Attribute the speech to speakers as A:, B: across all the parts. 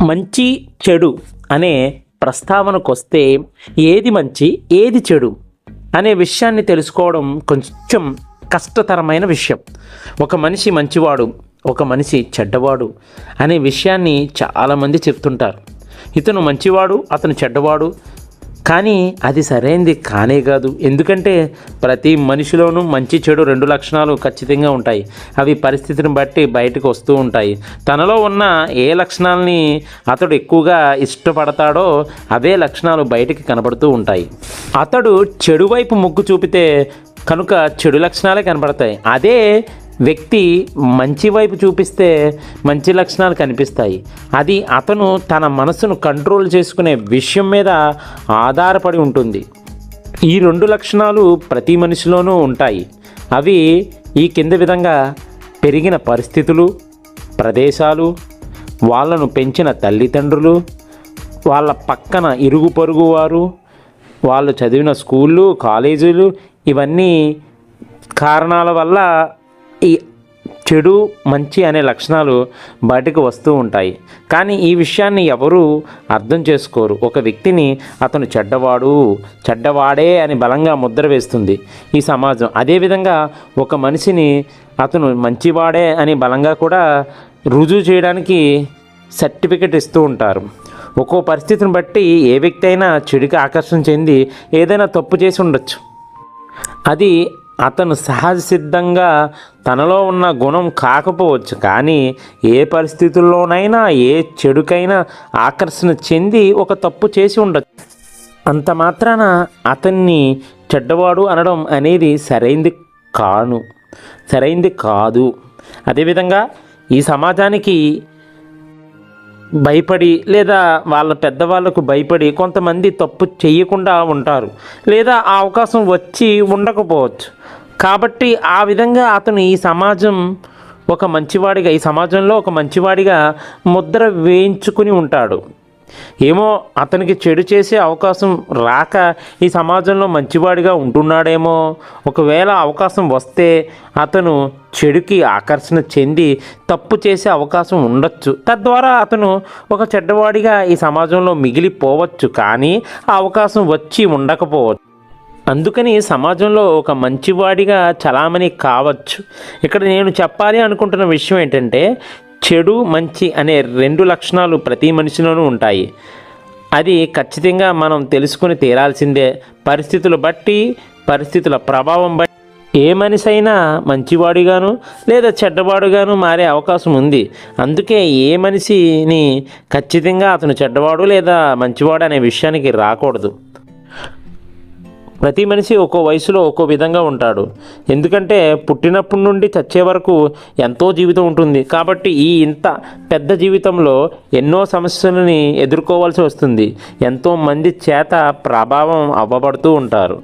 A: మంచి చెడు అనే ప్రస్తావనకు వస్తే ఏది మంచి ఏది చెడు అనే విషయాన్ని తెలుసుకోవడం కొంచెం కష్టతరమైన విషయం. ఒక మనిషి మంచివాడు, ఒక మనిషి చెడ్డవాడు అనే విషయాన్ని చాలామంది చెప్తుంటారు. ఇతను మంచివాడు, అతను చెడ్డవాడు, కానీ అది సరైనది కానే కాదు. ఎందుకంటే ప్రతి మనిషిలోనూ మంచి చెడు రెండు లక్షణాలు ఖచ్చితంగా ఉంటాయి. అవి పరిస్థితిని బట్టి బయటకు వస్తూ ఉంటాయి. తనలో ఉన్న ఏ లక్షణాలని అతడు ఎక్కువగా ఇష్టపడతాడో అవే లక్షణాలు బయటికి కనబడుతూ ఉంటాయి. అతడు చెడు వైపు మొగ్గు చూపితే కనుక చెడు లక్షణాలే కనబడతాయి. అదే వ్యక్తి మంచి వైపు చూపిస్తే మంచి లక్షణాలు కనిపిస్తాయి. అది అతను తన మనసును కంట్రోల్ చేసుకునే విషయం మీద ఆధారపడి ఉంటుంది. ఈ రెండు లక్షణాలు ప్రతి మనిషిలోనూ ఉంటాయి. అవి ఈ కింద విధంగా: పెరిగిన పరిస్థితులు, ప్రదేశాలు, వాళ్ళను పెంచిన తల్లిదండ్రులు, వాళ్ళ పక్కన ఇరుగు పొరుగు వారు, వాళ్ళు చదివిన స్కూళ్ళు, కాలేజీలు, ఇవన్నీ కారణాల వల్ల ఈ చెడు మంచి అనే లక్షణాలు బయటకు వస్తూ ఉంటాయి. కానీ ఈ విషయాన్ని ఎవరూ అర్థం చేసుకోరు. ఒక వ్యక్తిని అతను చెడ్డవాడే అని బలంగా ముద్ర వేస్తుంది ఈ సమాజం. అదేవిధంగా ఒక మనిషిని అతను మంచివాడే అని బలంగా కూడా రుజువు చేయడానికి సర్టిఫికెట్ ఇస్తూ ఉంటారు. ఒక్కో పరిస్థితిని బట్టి ఏ వ్యక్తి అయినా చెడుకి ఆకర్షణ చెంది ఏదైనా తప్పు చేసి ఉండొచ్చు. అది అతను సహజ సిద్ధంగా తనలో ఉన్న గుణం కాకపోవచ్చు. కానీ ఏ పరిస్థితుల్లోనైనా ఏ చెడుకైనా ఆకర్షణ చెంది ఒక తప్పు చేసి ఉండొచ్చు. అంత మాత్రాన అతన్ని చెడ్డవాడు అనడం అనేది సరైంది కాదు. అదేవిధంగా ఈ సమాజానికి భయపడి లేదా వాళ్ళ పెద్దవాళ్ళకు భయపడి కొంతమంది తప్పు చేయకుండా ఉంటారు, లేదా ఆ అవకాశం వచ్చి ఉండకపోవచ్చు. కాబట్టి ఆ విధంగా అతను ఈ సమాజంలో ఒక మంచివాడిగా ముద్ర వేయించుకుని ఉంటాడు. ఏమో అతనికి చెడు చేసే అవకాశం రాక ఈ సమాజంలో మంచివాడిగా ఉంటున్నాడేమో. ఒకవేళ అవకాశం వస్తే అతను చెడుకి ఆకర్షణ చెంది తప్పు చేసే అవకాశం ఉండొచ్చు. తద్వారా అతను ఒక చెడ్డవాడిగా ఈ సమాజంలో మిగిలిపోవచ్చు. కానీ ఆ అవకాశం వచ్చి ఉండకపోవచ్చు. అందుకని సమాజంలో ఒక మంచివాడిగా చలామణి కావచ్చు. ఇక్కడ నేను చెప్పాలి అనుకుంటున్న విషయం ఏంటంటే, చెడు మంచి అనే రెండు లక్షణాలు ప్రతి మనిషిలోనూ ఉంటాయి. అది ఖచ్చితంగా మనం తెలుసుకుని తీరాల్సిందే. పరిస్థితుల ప్రభావం బట్టి ఏ మనిషి అయినా మంచివాడిగాను లేదా చెడ్డవాడుగాను మారే అవకాశం ఉంది. అందుకే ఏ మనిషిని ఖచ్చితంగా అతను చెడ్డవాడు లేదా మంచివాడు అనే విషయానికి రాకూడదు. ప్రతి మనిషి ఒక్కో వయసులో ఒక్కో విధంగా ఉంటాడు. ఎందుకంటే పుట్టినప్పటి నుండి చచ్చే వరకు ఎంతో జీవితం ఉంటుంది. కాబట్టి ఇంత పెద్ద జీవితంలో ఎన్నో సమస్యలని ఎదుర్కోవాల్సి వస్తుంది. ఎంతోమంది చేత ప్రభావం అవ్వబడుతూ ఉంటారు,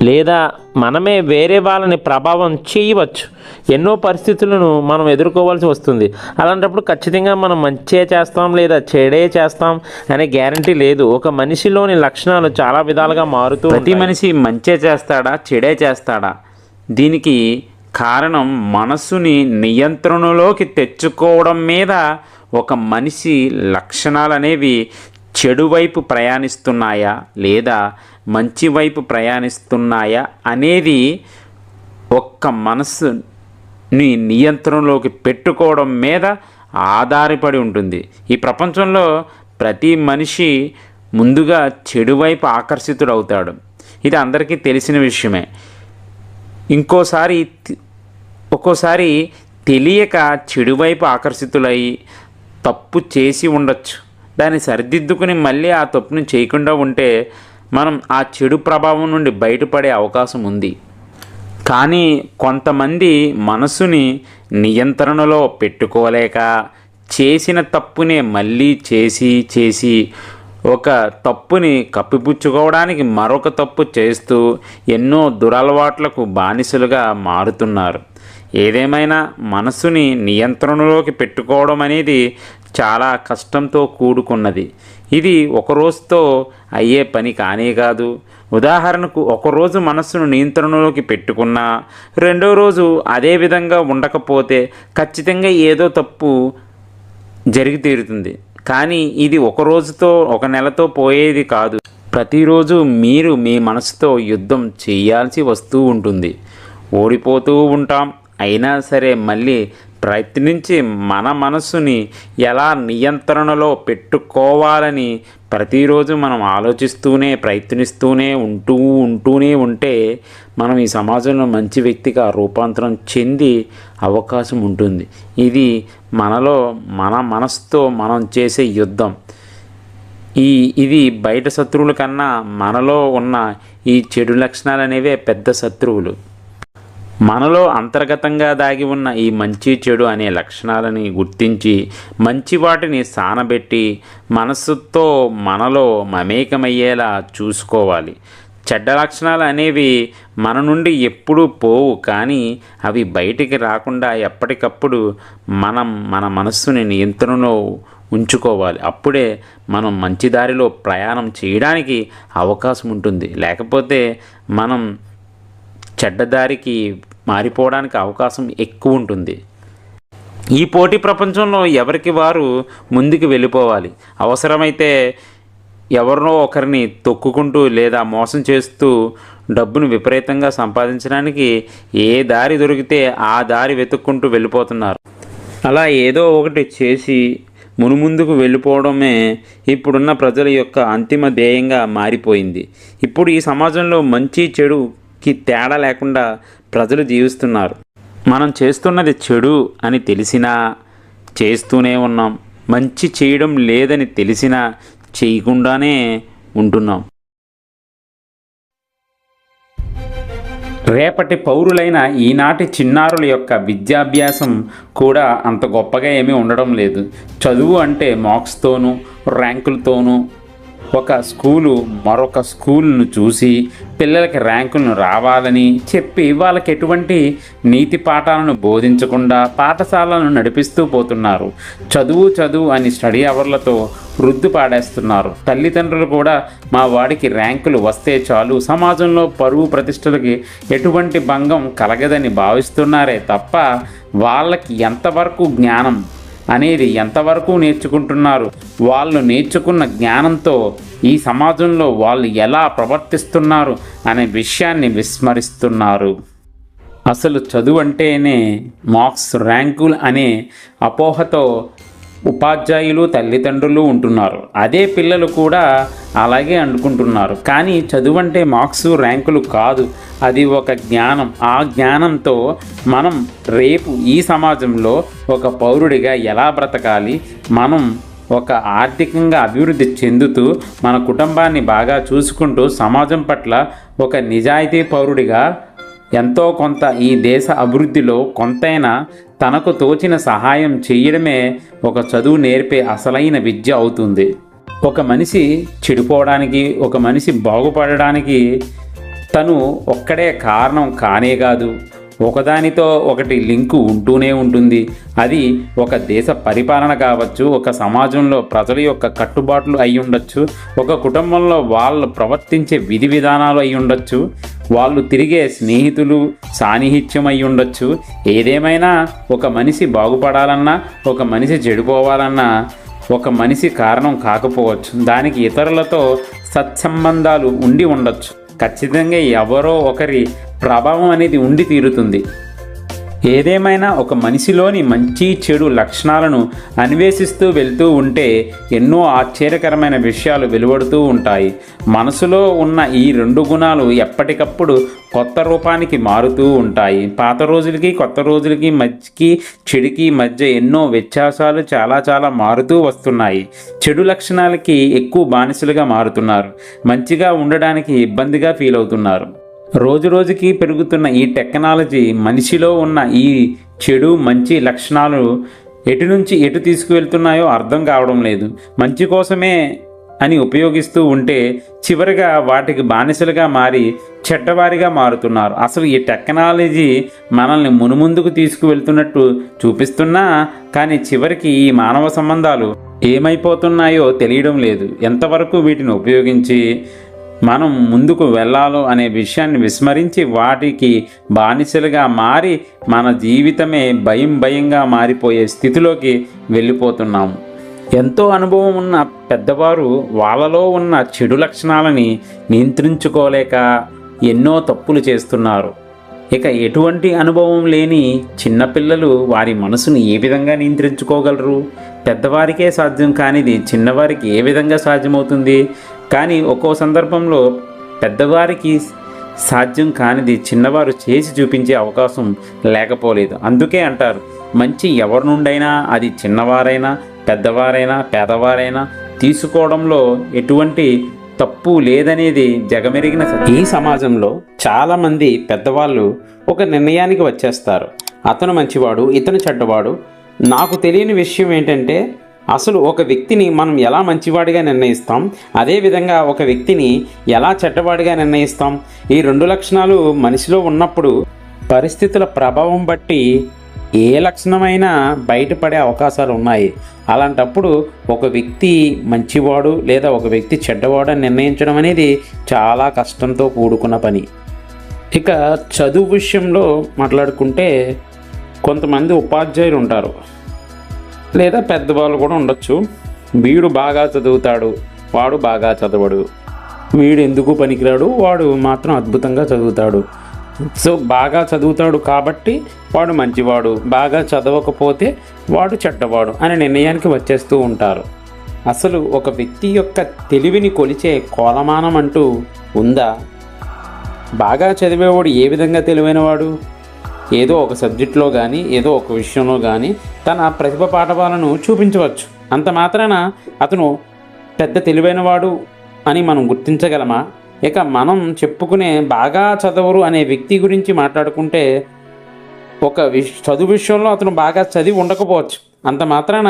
A: లేదా మనమే వేరే వాళ్ళని ప్రభావం చేయవచ్చు. ఎన్నో పరిస్థితులను మనం ఎదుర్కోవాల్సి వస్తుంది. అలాంటప్పుడు ఖచ్చితంగా మనం మంచే చేస్తాం లేదా చెడే చేస్తాం అనే గ్యారంటీ లేదు. ఒక మనిషిలోని లక్షణాలు చాలా విధాలుగా మారుతూ
B: ప్రతి మనిషి మంచే చేస్తాడా చెడే చేస్తాడా? దీనికి కారణం మనస్సుని నియంత్రణలోకి తెచ్చుకోవడం మీద ఒక మనిషి లక్షణాలు అనేవి చెడు వైపు ప్రయాణిస్తున్నాయా లేదా మంచి వైపు ప్రయాణిస్తున్నాయా అనేది ఒక్క మనస్సుని నియంత్రణలోకి పెట్టుకోవడం మీద ఆధారపడి ఉంటుంది. ఈ ప్రపంచంలో ప్రతి మనిషి ముందుగా చెడు వైపు ఆకర్షితుడవుతాడు. ఇది అందరికీ తెలిసిన విషయమే. ఒక్కోసారి తెలియక చెడు వైపు ఆకర్షితులై తప్పు చేసి ఉండొచ్చు. దాన్ని సరిదిద్దుకుని మళ్ళీ ఆ తప్పుని చేయకుండా ఉంటే మనం ఆ చెడు ప్రభావం నుండి బయటపడే అవకాశం ఉంది. కానీ కొంతమంది మనసుని నియంత్రణలో పెట్టుకోలేక చేసిన తప్పునే మళ్ళీ చేసి ఒక తప్పుని కప్పిపుచ్చుకోవడానికి మరొక తప్పు చేస్తూ ఎన్నో దురలవాట్లకు బానిసలుగా మారుతున్నారు. ఏదేమైనా మనసుని నియంత్రణలోకి పెట్టుకోవడం అనేది చాలా కష్టంతో కూడుకున్నది. ఇది ఒక రోజుతో అయ్యే పని కానే కాదు. ఉదాహరణకు ఒకరోజు మనస్సును నియంత్రణలోకి పెట్టుకున్నా రెండో రోజు అదే విధంగా ఉండకపోతే ఖచ్చితంగా ఏదో తప్పు జరిగి తీరుతుంది. కానీ ఇది ఒక రోజుతో ఒక నెలతో పోయేది కాదు. ప్రతిరోజు మీరు మీ మనసుతో యుద్ధం చేయాల్సి వస్తూ ఉంటుంది. ఓడిపోతూ ఉంటాం. అయినా సరే మళ్ళీ ప్రయత్నించి మన మనస్సుని ఎలా నియంత్రణలో పెట్టుకోవాలని ప్రతిరోజు మనం ఆలోచిస్తూనే ప్రయత్నిస్తూనే ఉంటూనే ఉంటే మనం ఈ సమాజంలో మంచి వ్యక్తిగా రూపాంతరం చెంది అవకాశం ఉంటుంది. ఇది మనలో మన మనసుతో మనం చేసే యుద్ధం. ఇది బయట శత్రువుల కన్నా మనలో ఉన్న ఈ చెడు లక్షణాలు అనేవే పెద్ద శత్రువులు. మనలో అంతర్గతంగా దాగి ఉన్న ఈ మంచి చెడు అనే లక్షణాలని గుర్తించి మంచి వాటిని సానబెట్టి మనసుతో మనలో మమేకమయ్యేలా చూసుకోవాలి. చెడ్డ లక్షణాలు అనేవి మన నుండి ఎప్పుడూ పోవు, కానీ అవి బయటికి రాకుండా ఎప్పటికప్పుడు మన మనస్సుని నియంత్రణలో ఉంచుకోవాలి. అప్పుడే మనం మంచి దారిలో ప్రయాణం చేయడానికి అవకాశం ఉంటుంది. లేకపోతే మనం చెడ్డదారికి మారిపోవడానికి అవకాశం ఎక్కువ ఉంటుంది. ఈ పోటీ ప్రపంచంలో ఎవరికి వారు ముందుకు వెళ్ళిపోవాలి. అవసరమైతే ఎవరినో ఒకరిని తొక్కుకుంటూ లేదా మోసం చేస్తూ డబ్బును విపరీతంగా సంపాదించడానికి ఏ దారి దొరికితే ఆ దారి వెతుక్కుంటూ వెళ్ళిపోతున్నారు. అలా ఏదో ఒకటి చేసి మునుముందుకు వెళ్ళిపోవడమే ఇప్పుడున్న ప్రజల యొక్క అంతిమ ధ్యేయంగా మారిపోయింది. ఇప్పుడు ఈ సమాజంలో మంచి చెడుకి తేడా లేకుండా ప్రజలు జీవిస్తున్నారు. మనం చేస్తున్నది చెడు అని తెలిసినా చేస్తూనే ఉన్నాం. మంచి చేయడం లేదని తెలిసినా చేయకుండానే ఉంటున్నాం. రేపటి పౌరులైన ఈనాటి చిన్నారుల యొక్క విద్యాభ్యాసం కూడా అంత గొప్పగా ఏమీ ఉండడం లేదు. చదువు అంటే మార్క్స్తోనూ ర్యాంకులతోనూ ఒక స్కూలు మరొక స్కూల్ను చూసి పిల్లలకి ర్యాంకులను రావాలని చెప్పి వాళ్ళకి ఎటువంటి నీతి పాఠాలను బోధించకుండా పాఠశాలను నడిపిస్తూ పోతున్నారు. చదువు అని స్టడీ అవర్లతో వృద్ధి పాడేస్తున్నారు. తల్లిదండ్రులు కూడా మా వాడికి ర్యాంకులు వస్తే చాలు, సమాజంలో పరువు ప్రతిష్టలకి ఎటువంటి భంగం కలగదని భావిస్తున్నారే తప్ప వాళ్ళకి ఎంతవరకు జ్ఞానం అనేది ఎంతవరకు నేర్చుకుంటున్నారు, వాళ్ళు నేర్చుకున్న జ్ఞానంతో ఈ సమాజంలో వాళ్ళు ఎలా ప్రవర్తిస్తున్నారు అనే విషయాన్ని విస్మరిస్తున్నారు. అసలు చదువు అంటేనే మార్క్స్ ర్యాంకులు అనే అపోహతో ఉపాధ్యాయులు తల్లిదండ్రులు ఉంటున్నారు. అదే పిల్లలు కూడా అలాగే అనుకుంటున్నారు. కానీ చదువు అంటే మార్క్స్ ర్యాంకులు కాదు, అది ఒక జ్ఞానం. ఆ జ్ఞానంతో మనం రేపు ఈ సమాజంలో ఒక పౌరుడిగా ఎలా బ్రతకాలి, మనం ఒక ఆర్థికంగా అభివృద్ధి చెందుతూ మన కుటుంబాన్ని బాగా చూసుకుంటూ సమాజం పట్ల ఒక నిజాయితీ పౌరుడిగా ఎంతో కొంత ఈ దేశ అభివృద్ధిలో కొంతైనా తనకు తోచిన సహాయం చేయడమే ఒక చదువు నేర్పే అసలైన విద్య అవుతుంది. ఒక మనిషి చెడిపోవడానికి, ఒక మనిషి బాగుపడడానికి తను ఒక్కడే కారణం కానే కాదు, ఒకదానితో ఒకటి లింకు ఉంటూనే ఉంటుంది. అది ఒక దేశ పరిపాలన కావచ్చు, ఒక సమాజంలో ప్రజల యొక్క కట్టుబాట్లు అయి ఉండొచ్చు, ఒక కుటుంబంలో వాళ్ళు ప్రవర్తించే విధి విధానాలు అయి ఉండొచ్చు, వాళ్ళు తిరిగే స్నేహితులు సాన్నిహిత్యం అయి ఉండొచ్చు. ఏదేమైనా ఒక మనిషి బాగుపడాలన్నా, ఒక మనిషి చెడిపోవాలన్నా ఒక మనిషి కారణం కాకపోవచ్చు. దానికి ఇతరులతో సత్సంబంధాలు ఉండి ఉండొచ్చు. ఖచ్చితంగా ఎవరో ఒకరి ప్రభావం అనేది ఉండి తీరుతుంది. ఏదేమైనా ఒక మనిషిలోని మంచి చెడు లక్షణాలను అన్వేషిస్తూ వెళ్తూ ఉంటే ఎన్నో ఆశ్చర్యకరమైన విషయాలు వెలువడుతూ ఉంటాయి. మనసులో ఉన్న ఈ రెండు గుణాలు ఎప్పటికప్పుడు కొత్త రూపానికి మారుతూ ఉంటాయి. పాత రోజులకి కొత్త రోజులకి మధ్యకి చెడుకి మధ్య ఎన్నో వ్యత్యాసాలు చాలా మారుతూ వస్తున్నాయి. చెడు లక్షణాలకి ఎక్కువ బానిసలుగా మారుతున్నారు. మంచిగా ఉండడానికి ఇబ్బందిగా ఫీల్ అవుతున్నారు. రోజుకి పెరుగుతున్న ఈ టెక్నాలజీ మనిషిలో ఉన్న ఈ చెడు మంచి లక్షణాలు ఎటు నుంచి ఎటు తీసుకువెళ్తున్నాయో అర్థం కావడం లేదు. మంచి కోసమే అని ఉపయోగిస్తూ ఉంటే చివరిగా వాటికి బానిసలుగా మారి చెడ్డవారిగా మారుతున్నారు. అసలు ఈ టెక్నాలజీ మనల్ని మునుముందుకు తీసుకువెళ్తున్నట్టు చూపిస్తున్నా కానీ చివరికి ఈ మానవ సంబంధాలు ఏమైపోతున్నాయో తెలియడం లేదు. ఎంతవరకు వీటిని ఉపయోగించి మనం ముందుకు వెళ్ళాలో అనే విషయాన్ని విస్మరించి వాటికి బానిసలుగా మారి మన జీవితమే భయంగా మారిపోయే స్థితిలోకి వెళ్ళిపోతున్నాము. ఎంతో అనుభవం ఉన్న పెద్దవారు వాళ్ళలో ఉన్న చెడు లక్షణాలని నియంత్రించుకోలేక ఎన్నో తప్పులు చేస్తున్నారు. ఇక ఎటువంటి అనుభవం లేని చిన్నపిల్లలు వారి మనసును ఏ విధంగా నియంత్రించుకోగలరు? పెద్దవారికే సాధ్యం కానిది చిన్నవారికి ఏ విధంగా సాధ్యమవుతుంది? కానీ ఒక్కో సందర్భంలో పెద్దవారికి సాధ్యం కానిది చిన్నవారు చేసి చూపించే అవకాశం లేకపోలేదు. అందుకే అంటారు, మంచి ఎవరి నుండైనా, అది చిన్నవారైనా పెద్దవారైనా పేదవారైనా, తీసుకోవడంలో ఎటువంటి తప్పు లేదనేది జగమెరిగిన సత్యం. ఈ సమాజంలో చాలామంది పెద్దవాళ్ళు ఒక నిర్ణయానికి వచ్చేస్తారు, అతను మంచివాడు, ఇతను చెడ్డవాడు. నాకు తెలియని విషయం ఏంటంటే, అసలు ఒక వ్యక్తిని మనం ఎలా మంచివాడిగా నిర్ణయిస్తాం, అదేవిధంగా ఒక వ్యక్తిని ఎలా చెడ్డవాడిగా నిర్ణయిస్తాం? ఈ రెండు లక్షణాలు మనిషిలో ఉన్నప్పుడు పరిస్థితుల ప్రభావం బట్టి ఏ లక్షణమైనా బయటపడే అవకాశాలు ఉన్నాయి. అలాంటప్పుడు ఒక వ్యక్తి మంచివాడు లేదా ఒక వ్యక్తి చెడ్డవాడు అని నిర్ణయించడం అనేది చాలా కష్టంతో కూడుకున్న పని. ఇక చదువు విషయంలో మాట్లాడుకుంటే, కొంతమంది ఉపాధ్యాయులు ఉంటారు లేదా పెద్దవాళ్ళు కూడా ఉండొచ్చు. వీడు బాగా చదువుతాడు, వాడు బాగా చదవడు, వీడు ఎందుకు పనికిరాడు, వాడు మాత్రం అద్భుతంగా చదువుతాడు. సో బాగా చదువుతాడు కాబట్టి వాడు మంచివాడు, బాగా చదవకపోతే వాడు చెడ్డవాడు అనే నిర్ణయానికి వచ్చేస్తూ ఉంటారు. అసలు ఒక వ్యక్తి యొక్క తెలివిని కొలిచే కొలమానం అంటూ ఉందా? బాగా చదివేవాడు ఏ విధంగా తెలివైనవాడు? ఏదో ఒక సబ్జెక్టులో కానీ ఏదో ఒక విషయంలో కానీ తన ప్రతిభ పాఠవాలను చూపించవచ్చు. అంత మాత్రాన అతను పెద్ద తెలివైనవాడు అని మనం గుర్తించగలమా? ఇక మనం చెప్పుకునే బాగా చదవరు అనే వ్యక్తి గురించి మాట్లాడుకుంటే, ఒక చదువు విషయంలో అతను బాగా చదివి ఉండకపోవచ్చు, అంత మాత్రాన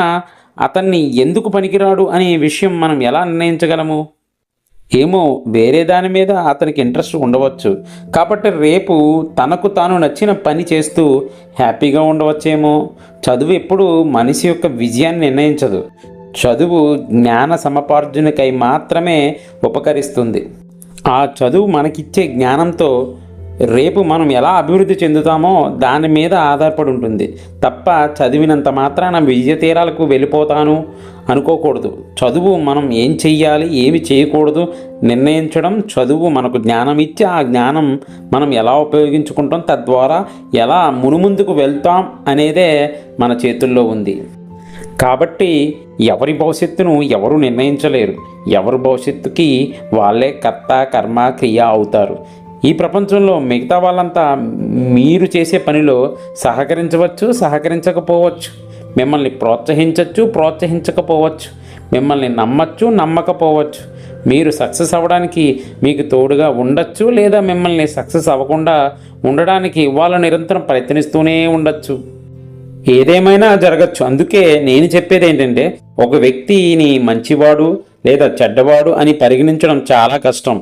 B: అతన్ని ఎందుకు పనికిరాడు అనే విషయం మనం ఎలా నిర్ణయించగలము? ఏమో వేరే దాని మీద అతనికి ఇంట్రెస్ట్ ఉండవచ్చు, కాబట్టి రేపు తనకు తాను నచ్చిన పని చేస్తూ హ్యాపీగా ఉండవచ్చేమో. చదువు ఎప్పుడు మనిషి యొక్క విజయాన్ని నిర్ణయించదు. చదువు జ్ఞాన సముపార్జనకై మాత్రమే ఉపకరిస్తుంది. ఆ చదువు మనకిచ్చే జ్ఞానంతో రేపు మనం ఎలా అభివృద్ధి చెందుతామో దాని మీద ఆధారపడి ఉంటుంది తప్ప చదివినంత మాత్రాన విజయ తీరాలకు వెళ్ళిపోతాను అనుకోకూడదు. చదువు మనం ఏం చెయ్యాలి, ఏమి చేయకూడదు నిర్ణయించడం. చదువు మనకు జ్ఞానం ఇచ్చి ఆ జ్ఞానం మనం ఎలా ఉపయోగించుకుంటాం, తద్వారా ఎలా మునుముందుకు వెళ్తాం అనేదే మన చేతుల్లో ఉంది. కాబట్టి ఎవరి భవిష్యత్తును ఎవరు నిర్ణయించలేరు. ఎవరి భవిష్యత్తుకి వాళ్ళే కర్త కర్మ క్రియ అవుతారు. ఈ ప్రపంచంలో మిగతా వాళ్ళంతా మీరు చేసే పనిలో సహకరించవచ్చు, సహకరించకపోవచ్చు, మిమ్మల్ని ప్రోత్సహించవచ్చు, ప్రోత్సహించకపోవచ్చు, మిమ్మల్ని నమ్మచ్చు, నమ్మకపోవచ్చు. మీరు సక్సెస్ అవ్వడానికి మీకు తోడుగా ఉండొచ్చు, లేదా మిమ్మల్ని సక్సెస్ అవ్వకుండా ఉండడానికి వాళ్ళు నిరంతరం ప్రయత్నిస్తూనే ఉండొచ్చు. ఏదేమైనా జరగచ్చు. అందుకే నేను చెప్పేది ఏంటంటే, ఒక వ్యక్తిని మంచివాడు లేదా చెడ్డవాడు అని పరిగణించడం చాలా కష్టం.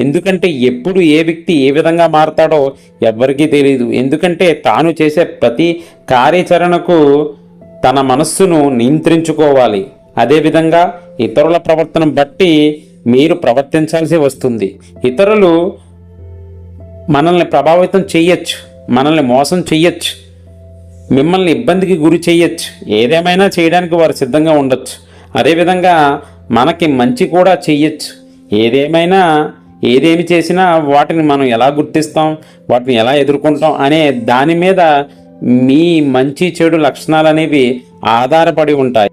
B: ఎందుకంటే ఎప్పుడు ఏ వ్యక్తి ఏ విధంగా మారతాడో ఎవ్వరికీ తెలియదు. ఎందుకంటే తాను చేసే ప్రతి కార్యాచరణకు తన మనస్సును నియంత్రించుకోవాలి. అదేవిధంగా ఇతరుల ప్రవర్తన బట్టి మీరు ప్రవర్తించాల్సి వస్తుంది. ఇతరులు మనల్ని ప్రభావితం చెయ్యొచ్చు, మనల్ని మోసం చెయ్యొచ్చు, మిమ్మల్ని ఇబ్బందికి గురి చేయొచ్చు. ఏదేమైనా చేయడానికి వారు సిద్ధంగా ఉండొచ్చు. అదేవిధంగా మనకి మంచి కూడా చెయ్యొచ్చు. ఏదేమి చేసినా వాటిని మనం ఎలా గుర్తిస్తాం, వాటిని ఎలా ఎదుర్కొంటాం అనే దాని మీద మీ మంచి చెడు లక్షణాలు అనేవి ఆధారపడి ఉంటాయి.